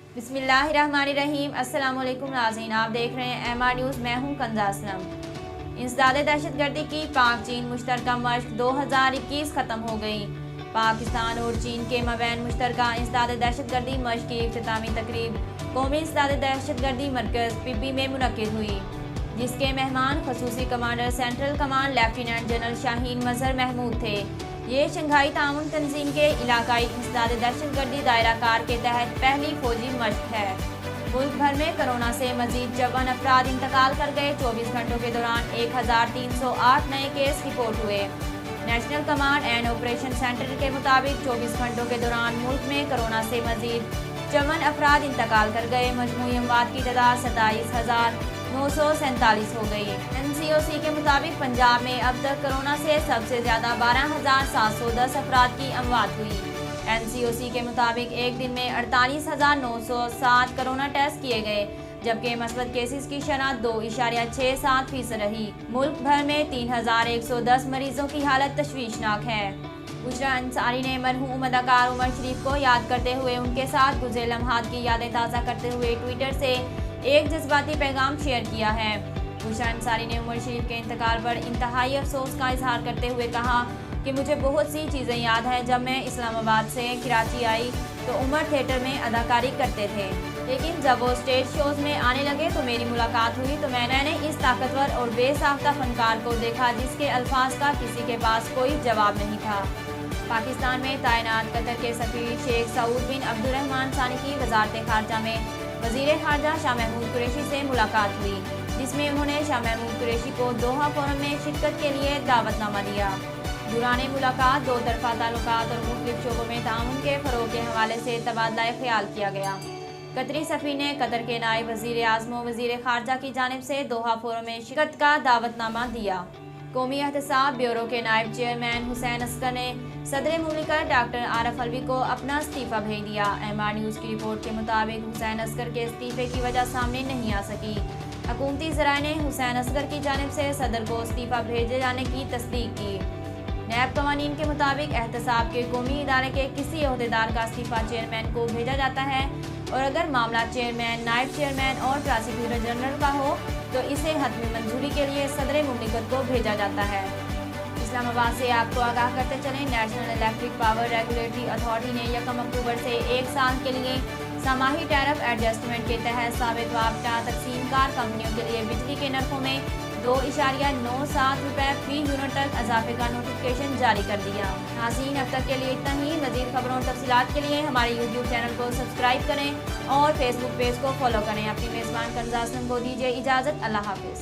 बिस्मिल्लाहिर्रहमानिर्रहीम। अस्सलाम वालेकुम नाज़रीन, आप देख रहे हैं MR न्यूज़। मैं हूं कंज़ा असलम। इंसदाद दहशतगर्दी की पाक चीन मुश्तरका मशक 2021 ख़त्म हो गई। पाकिस्तान और चीन के मबैन मुश्तरका इंसदाद दहशतगर्दी मशक की इख्तितामी तकरीब कौमी इंसदाद दहशतगर्दी मरकज़ पिपी में मुनक्किद हुई, जिसके मेहमान खसूसी commander central command lieutenant general Shaheen Mazhar Mahmood थे। ये शंघाई ताउन तंजीम के इलाकाई इंसदाद दहशतगर्दी दायरा कार के तहत पहली फौजी मशक है। मुल्क भर में कोरोना से मजीद 54 अफराद इंतकाल कर गए। 24 घंटों के दौरान 1308 नए केस रिपोर्ट हुए। National command and operation centre के मुताबिक 24 घंटों के दौरान मुल्क में कोरोना से मजीद 54 अफराद इंतकाल कर गए। मजमूई अमवात की तादाद 27,947 हो गई। NCOC के मुताबिक पंजाब में अब तक कोरोना से सबसे ज़्यादा 12,710 अफराद की अमवात हुई। NCOC के मुताबिक एक दिन में 48,907 कोरोना टेस्ट किए गए, जबकि मस्बत केसेस की शरह 2.67% रही। मुल्क भर में 3,110 मरीजों की हालत तशवीशनाक है। बुशरा अंसारी ने मरहूम अदाकार उमर शरीफ को याद करते हुए उनके साथ गुज़रे लम्हात की यादें ताज़ा करते हुए ट्विटर से एक जज्बाती पैगाम शेयर किया है। बुशरा अंसारी ने उमर शरीफ के इंतकाल पर इंतहाई अफसोस का इजहार करते हुए कहा कि मुझे बहुत सी चीज़ें याद हैं। जब मैं इस्लामाबाद से कराची आई तो उमर थिएटर में अदाकारी करते थे, लेकिन जब वो स्टेज शोज़ में आने लगे तो मेरी मुलाकात हुई तो मैंने इस ताकतवर और बेसाख्ता फनकार को देखा जिसके अल्फाज का किसी के पास कोई जवाब नहीं था। पाकिस्तान में तैनात कतर के सफीर शेख सऊद बिन अब्दुर्रहमान सानी की वजारत खारजा में वज़ीर खारजा शाह महमूद कुरैशी से मुलाकात हुई, जिसमें उन्होंने शाह महमूद कुरैशी को दोहा फोरम में शिरकत के लिए दावतनामा दिया। दौरान मुलाकात दो तरफा ताल्लुकात और मुख्तलिफ शोबों में ताउन के फ़रोग़ के हवाले से तबादला ख्याल किया गया। कतरी सफ़ीर ने कतर के नायब वज़ीर आज़म व वज़ीर खारजा की जानिब से दोहा फोरम में शिरकत का दावतनामा दिया। कौमी एहतसाब ब्यूरो के नायब चेयरमैन हुसैन असगर ने सदर मुमलिकत डॉक्टर आरफ अलवी को अपना इस्तीफ़ा भेज दिया। MR न्यूज़ की रिपोर्ट के मुताबिक हुसैन असगर के इस्तीफ़े की वजह सामने नहीं आ सकी। हुकूमती ज़राए ने हुसैन असगर की जानिब से सदर को इस्तीफ़ा भेजे जाने की तस्दीक की। नैब कवानीन के मुताबिक एहतसाब के कौमी इदारे के किसी ओहदेदार का इस्तीफ़ा चेयरमैन को भेजा जाता है, और अगर मामला चेयरमैन, नायब चेयरमैन और प्रोसिक्यूटर जनरल का हो तो इसे हतमी मंजूरी के लिए सदर मुमलिकत को भेजा जाता है। इस्लामाबाद से आपको आगाह करते चलें, national electric power regulatory authority ने 1 अक्टूबर से 1 साल के लिए समाही टैरिफ एडजस्टमेंट के तहत साबित वापटा तकसीमकार कंपनियों के लिए बिजली के नरखों में 2.97 रुपये फी यूनिट तक इजाफे का नोटिफिकेशन जारी कर दिया। नाज़रीन, अब तक के लिए इतना ही। मज़ीद खबरों और तफसीलात के लिए हमारे YouTube चैनल को सब्सक्राइब करें और Facebook पेज को फॉलो करें। अपनी मेज़बान कंज़ा असलम को दीजिए इजाज़त। अल्लाह हाफ़िज़।